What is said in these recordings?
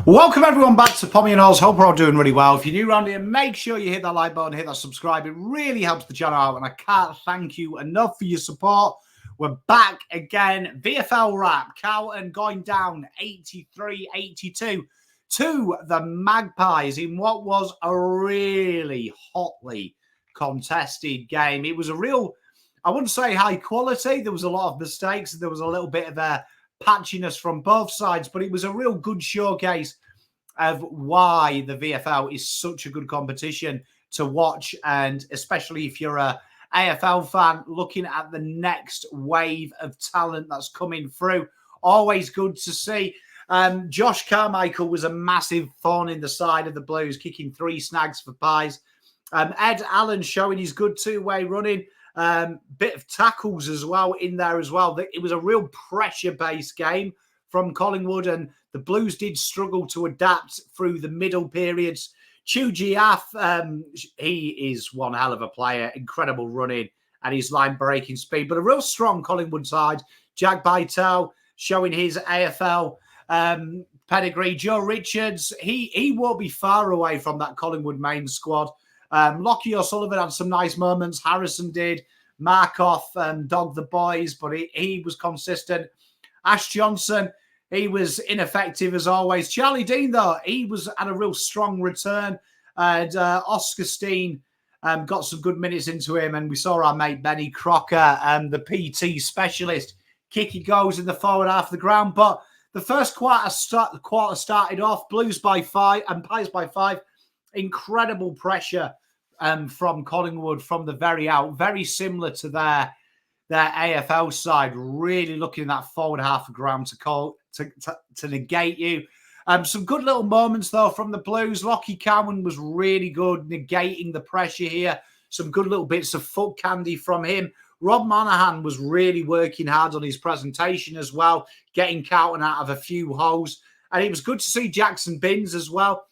Welcome everyone back to Pommy and Oz. Hope we're all doing really well. If you're new around here, make sure you hit that like button, hit that subscribe. It really helps the channel out, and I can't thank you enough for your support. We're back again. VFL wrap. Carlton going down 83-82 to the Magpies in what was a really hotly contested game. It was a real, I wouldn't say high quality. There was a lot of mistakes. There was a little bit of a patchiness from both sides, but it was a real good showcase of why the VFL is such a good competition to watch, and especially if you're a AFL fan looking at the next wave of talent that's coming through. Always good to see. Josh Carmichael was a massive thorn in the side of the Blues, kicking 3 snags for Pies. Ed Allen showing his good two-way running. Bit of tackles as well in there as well. It was a real pressure-based game from Collingwood, and the Blues did struggle to adapt through the middle periods. Chu Jiaf, he is one hell of a player, incredible running and his line-breaking speed, but a real strong Collingwood side. Jack Bytel showing his AFL pedigree. Joe Richards, he won't be far away from that Collingwood main squad. Lockie O'Sullivan had some nice moments. Harrison did. Markov dogged the boys, but he was consistent. Ash Johnson, he was ineffective as always. Charlie Dean, though, he had a real strong return. And Oscar Steen got some good minutes into him. And we saw our mate Benny Crocker, the PT specialist, kicking goals in the forward half of the ground. But the first quarter started off Blues by 5 and Pies by 5. Incredible pressure from Collingwood from the very out, very similar to their AFL side, really looking at that forward half of ground to negate you. Some good little moments, though, from the Blues. Lockie Cowan was really good, negating the pressure here. Some good little bits of foot candy from him. Rob Monaghan was really working hard on his presentation as well, getting Carlton out of a few holes. And it was good to see Jackson Binns as well.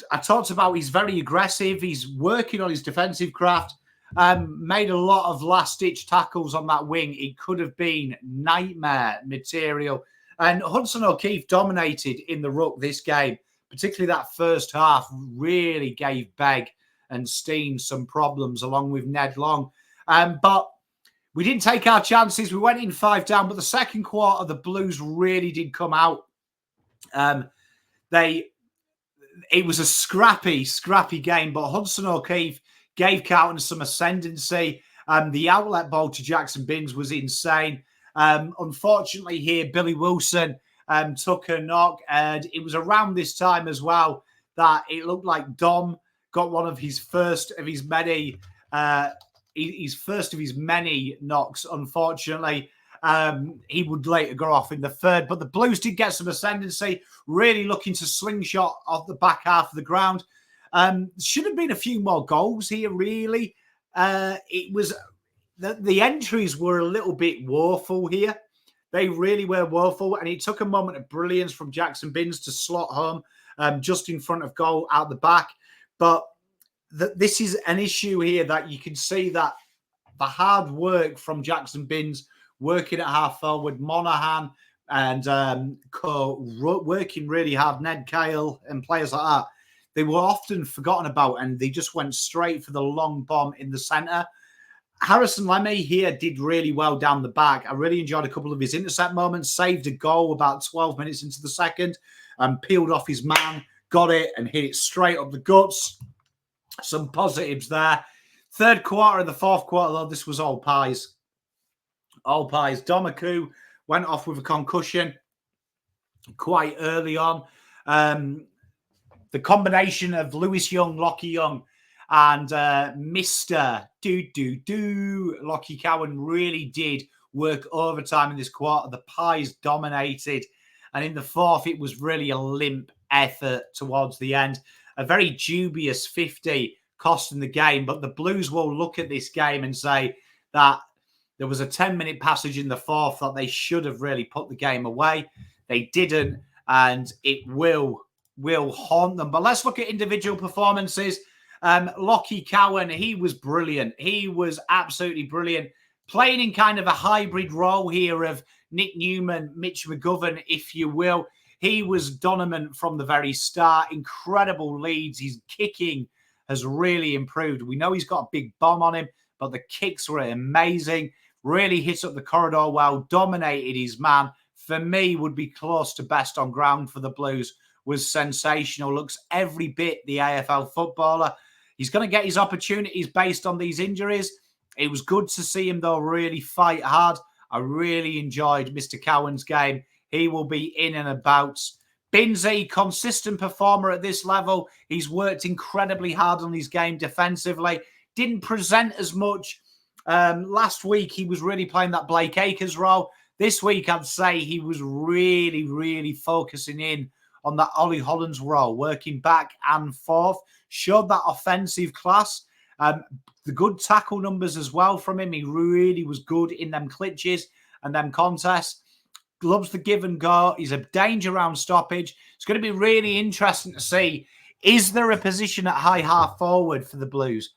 I talked about he's very aggressive. He's working on his defensive craft. Made a lot of last-ditch tackles on that wing. It could have been nightmare material. And Hudson O'Keefe dominated in the ruck this game, particularly that first half, really gave Begg and Steen some problems along with Ned Long. But we didn't take our chances. We went in 5 down, but the second quarter, the Blues really did come out. It was a scrappy game, but Hudson O'Keefe gave Carlton some ascendancy. The outlet ball to Jackson Binns was insane. Unfortunately here, Billy Wilson took a knock, and it was around this time as well that it looked like Dom got one of his first of his many knocks, unfortunately. He would later go off in the third, but the Blues did get some ascendancy, really looking to slingshot off the back half of the ground. Should have been a few more goals here, really. It was the entries were a little bit woeful here. They really were woeful, and it took a moment of brilliance from Jackson Binns to slot home just in front of goal out the back. But this is an issue here that you can see that the hard work from Jackson Binns, working at half forward, Monaghan and working really hard, Ned Kyle and players like that, they were often forgotten about, and they just went straight for the long bomb in the centre. Harrison Lemmy here did really well down the back. I really enjoyed a couple of his intercept moments, saved a goal about 12 minutes into the second, and peeled off his man, got it and hit it straight up the guts. Some positives there. Third quarter and the fourth quarter, though, this was all Pies. All Pies. Domaku went off with a concussion quite early on. The combination of Lewis Young, Lockie Young, and Mr. Lockie Cowan really did work overtime in this quarter. The Pies dominated. And in the fourth, it was really a limp effort towards the end. A very dubious 50 costing the game. But the Blues will look at this game and say that there was a 10-minute passage in the fourth that they should have really put the game away. They didn't, and it will haunt them. But let's look at individual performances. Lockie Cowan, he was brilliant. He was absolutely brilliant. Playing in kind of a hybrid role here of Nick Newman, Mitch McGovern, if you will. He was dominant from the very start. Incredible leads. His kicking has really improved. We know he's got a big bomb on him, but the kicks were amazing. Really hit up the corridor well, dominated his man. For me, would be close to best on ground for the Blues. Was sensational. Looks every bit the AFL footballer. He's going to get his opportunities based on these injuries. It was good to see him, though, really fight hard. I really enjoyed Mr. Cowan's game. He will be in and about. Binzi, consistent performer at this level. He's worked incredibly hard on his game defensively. Didn't present as much. Last week, he was really playing that Blake Acres role. This week, I'd say he was really, really focusing in on that Ollie Hollands role, working back and forth. Showed that offensive class. The good tackle numbers as well from him. He really was good in them clutches and them contests. Loves the give and go. He's a danger round stoppage. It's going to be really interesting to see. Is there a position at high half forward for the Blues?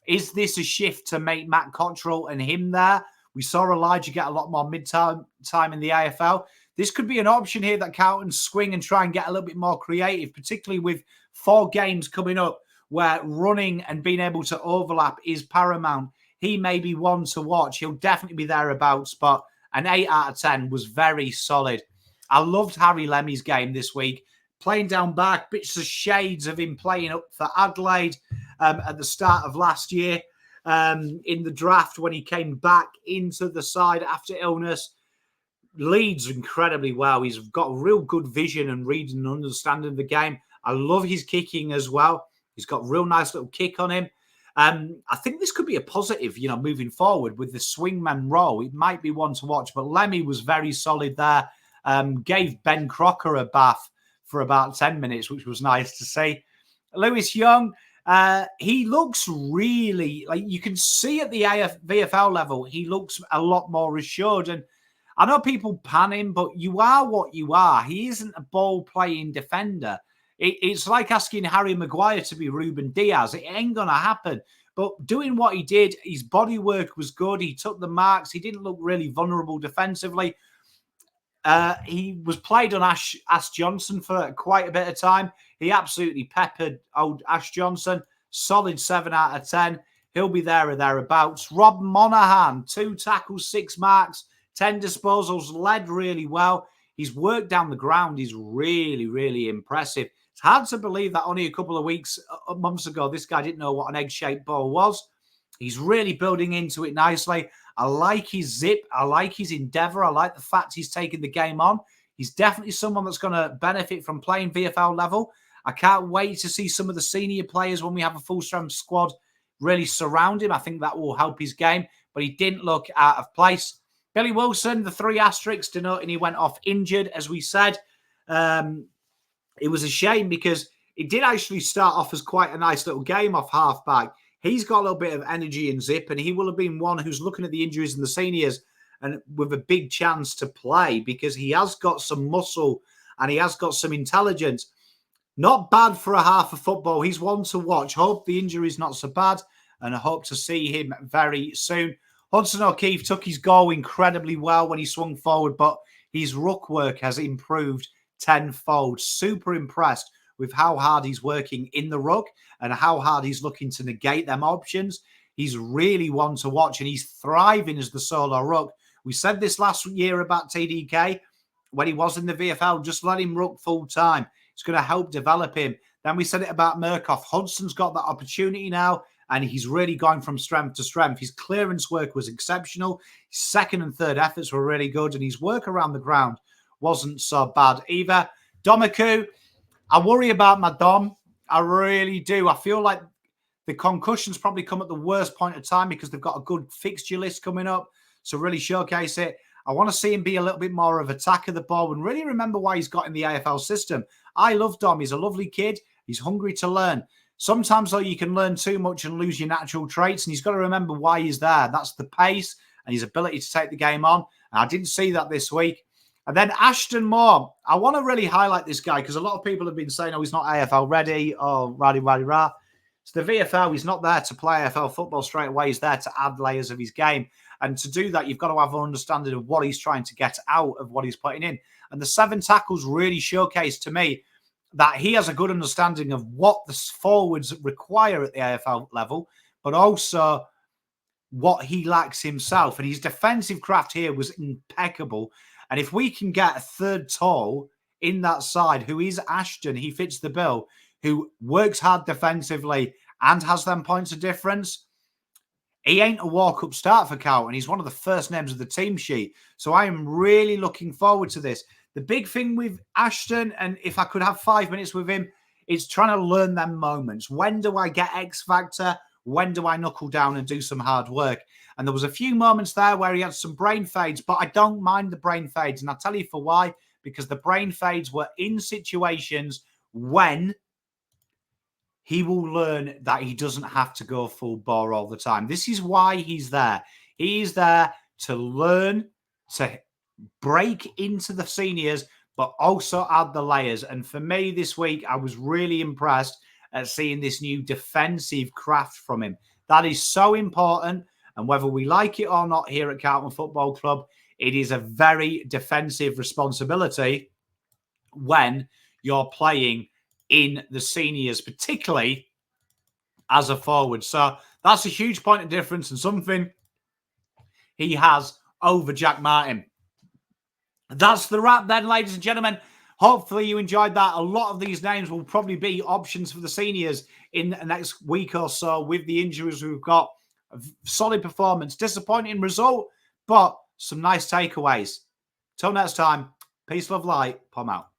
Is this a shift to make Matt Cottrell and him there? We saw Elijah get a lot more mid-time in the AFL. This could be an option here that Carlton swing and try and get a little bit more creative, particularly with 4 games coming up where running and being able to overlap is paramount. He may be one to watch. He'll definitely be thereabouts, but an 8 out of 10 was very solid. I loved Harry Lemmy's game this week. Playing down back, bits of shades of him playing up for Adelaide at the start of last year in the draft when he came back into the side after illness. Leads incredibly well. He's got real good vision and reading and understanding the game. I love his kicking as well. He's got a real nice little kick on him. I think this could be a positive, moving forward with the swingman role. It might be one to watch, but Lemmy was very solid there. Gave Ben Crocker a bath for about 10 minutes, which was nice to see. Lewis Young, he looks really, like you can see at the VFL level, he looks a lot more assured. And I know people pan him, but you are what you are. He isn't a ball-playing defender. It's like asking Harry Maguire to be Ruben Diaz. It ain't going to happen. But doing what he did, his body work was good. He took the marks. He didn't look really vulnerable defensively. He was played on Ash Johnson for quite a bit of time. He absolutely peppered old Ash Johnson. Solid 7 out of 10. He'll be there or thereabouts. Rob Monaghan, 2 tackles, 6 marks, 10 disposals, led really well. His work down the ground is really, really impressive. It's hard to believe that only a couple of months ago, this guy didn't know what an egg-shaped ball was. He's really building into it nicely. I like his zip. I like his endeavour. I like the fact he's taking the game on. He's definitely someone that's going to benefit from playing VFL level. I can't wait to see some of the senior players when we have a full-strength squad really surround him. I think that will help his game, but he didn't look out of place. Billy Wilson, the 3 asterisks denoting he went off injured, as we said. It was a shame because it did actually start off as quite a nice little game off halfback. He's got a little bit of energy and zip, and he will have been one who's looking at the injuries in the seniors and with a big chance to play because he has got some muscle and he has got some intelligence. Not bad for a half of football. He's one to watch. Hope the injury's not so bad, and I hope to see him very soon. Hudson O'Keefe took his goal incredibly well when he swung forward, but his ruck work has improved tenfold. Super impressed with how hard he's working in the ruck and how hard he's looking to negate them options. He's really one to watch, and he's thriving as the solo ruck. We said this last year about TDK when he was in the VFL. Just let him ruck full time. It's going to help develop him. Then we said it about Murkoff. Hudson's got that opportunity now, and he's really going from strength to strength. His clearance work was exceptional. His second and third efforts were really good, and his work around the ground wasn't so bad either. Domaku, I worry about my Dom. I really do. I feel like the concussions probably come at the worst point of time because they've got a good fixture list coming up to really showcase it. I want to see him be a little bit more of attack of the ball and really remember why he's got in the AFL system. I love Dom. He's a lovely kid. He's hungry to learn. Sometimes, though, you can learn too much and lose your natural traits, and he's got to remember why he's there. That's the pace and his ability to take the game on. And I didn't see that this week. And then Ashton Moore. I want to really highlight this guy because a lot of people have been saying, oh, he's not AFL ready or rah. It's the VFL. He's not there to play AFL football straight away. He's there to add layers of his game. And to do that, you've got to have an understanding of what he's trying to get out of what he's putting in. And the 7 tackles really showcased to me that he has a good understanding of what the forwards require at the AFL level, but also what he lacks himself. And his defensive craft here was impeccable. And if we can get a third tall in that side, who is Ashton, he fits the bill, who works hard defensively and has them points of difference. He ain't a walk-up start for Carlton. He's one of the first names of the team sheet. So I am really looking forward to this. The big thing with Ashton, and if I could have 5 minutes with him, is trying to learn them moments. When do I get X Factor? When do I knuckle down and do some hard work? And there was a few moments there where he had some brain fades, but I don't mind the brain fades. And I'll tell you for why. Because the brain fades were in situations when he will learn that he doesn't have to go full bore all the time. This is why he's there. He's there to learn, to break into the seniors, but also add the layers. And for me this week, I was really impressed at seeing this new defensive craft from him. That is so important. And whether we like it or not here at Carlton Football Club, it is a very defensive responsibility when you're playing in the seniors, particularly as a forward. So that's a huge point of difference and something he has over Jack Martin. That's the wrap then, ladies and gentlemen. Hopefully you enjoyed that. A lot of these names will probably be options for the seniors in the next week or so with the injuries we've got. A solid performance, disappointing result, but some nice takeaways. Till next time, peace, love, light, Pom out.